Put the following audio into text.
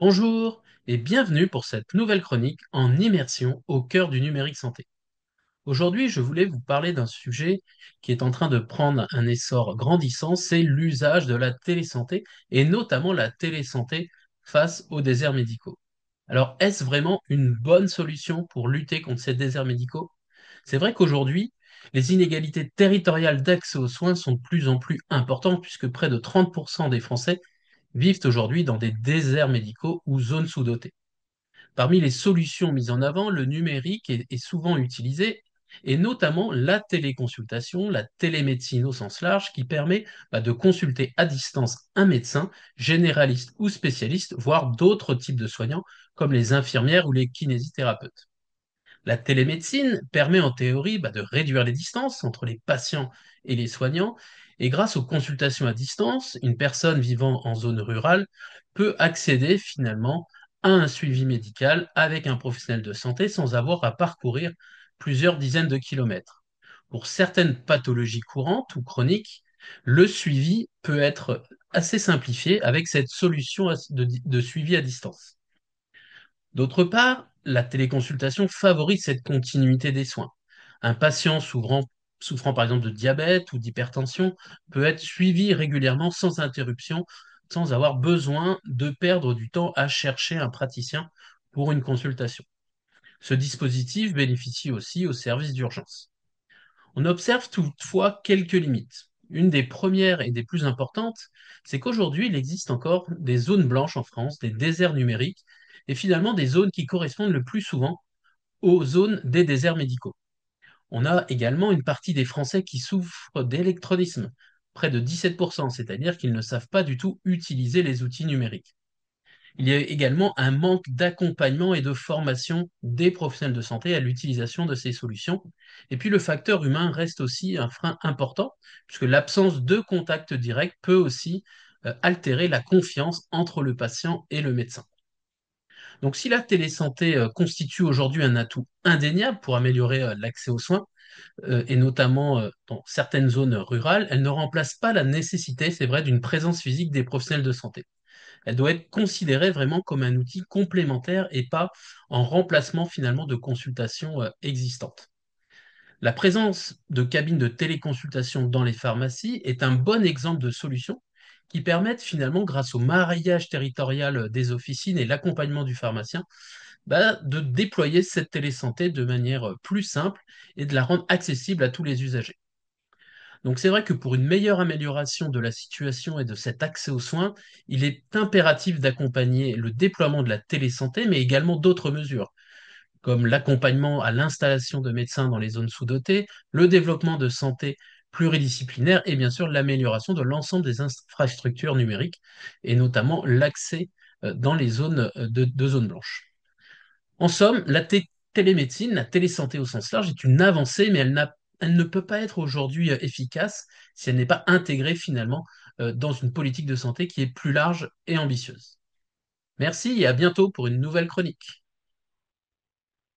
Bonjour et bienvenue pour cette nouvelle chronique en immersion au cœur du numérique santé. Aujourd'hui, je voulais vous parler d'un sujet qui est en train de prendre un essor grandissant, c'est l'usage de la télésanté et notamment la télésanté face aux déserts médicaux. Alors, est-ce vraiment une bonne solution pour lutter contre ces déserts médicaux? C'est vrai qu'aujourd'hui, les inégalités territoriales d'accès aux soins sont de plus en plus importantes puisque près de 30% des Français vivent aujourd'hui dans des déserts médicaux ou zones sous-dotées. Parmi les solutions mises en avant, le numérique est souvent utilisé, et notamment la téléconsultation, la télémédecine au sens large, qui permet de consulter à distance un médecin, généraliste ou spécialiste, voire d'autres types de soignants, comme les infirmières ou les kinésithérapeutes. La télémédecine permet en théorie de réduire les distances entre les patients et les soignants, et grâce aux consultations à distance, une personne vivant en zone rurale peut accéder finalement à un suivi médical avec un professionnel de santé sans avoir à parcourir plusieurs dizaines de kilomètres. Pour certaines pathologies courantes ou chroniques, le suivi peut être assez simplifié avec cette solution de suivi à distance. D'autre part, la téléconsultation favorise cette continuité des soins. Un patient souffrant par exemple de diabète ou d'hypertension peut être suivi régulièrement sans interruption, sans avoir besoin de perdre du temps à chercher un praticien pour une consultation. Ce dispositif bénéficie aussi aux services d'urgence. On observe toutefois quelques limites. Une des premières et des plus importantes, c'est qu'aujourd'hui, il existe encore des zones blanches en France, des déserts numériques, et finalement des zones qui correspondent le plus souvent aux zones des déserts médicaux. On a également une partie des Français qui souffrent d'électronisme, près de 17%, c'est-à-dire qu'ils ne savent pas du tout utiliser les outils numériques. Il y a également un manque d'accompagnement et de formation des professionnels de santé à l'utilisation de ces solutions. Et puis le facteur humain reste aussi un frein important, puisque l'absence de contact direct peut aussi altérer la confiance entre le patient et le médecin. Donc si la télésanté constitue aujourd'hui un atout indéniable pour améliorer l'accès aux soins, et notamment dans certaines zones rurales, elle ne remplace pas la nécessité, c'est vrai, d'une présence physique des professionnels de santé. Elle doit être considérée vraiment comme un outil complémentaire et pas en remplacement finalement de consultations existantes. La présence de cabines de téléconsultation dans les pharmacies est un bon exemple de solution qui permettent finalement, grâce au mariage territorial des officines et l'accompagnement du pharmacien, de déployer cette télésanté de manière plus simple et de la rendre accessible à tous les usagers. Donc c'est vrai que pour une meilleure amélioration de la situation et de cet accès aux soins, il est impératif d'accompagner le déploiement de la télésanté, mais également d'autres mesures, comme l'accompagnement à l'installation de médecins dans les zones sous-dotées, le développement de santé pluridisciplinaire et bien sûr l'amélioration de l'ensemble des infrastructures numériques, et notamment l'accès dans les zones de zones blanches. En somme, la télémédecine, la télésanté au sens large, est une avancée, mais elle ne peut pas être aujourd'hui efficace si elle n'est pas intégrée finalement dans une politique de santé qui est plus large et ambitieuse. Merci et à bientôt pour une nouvelle chronique.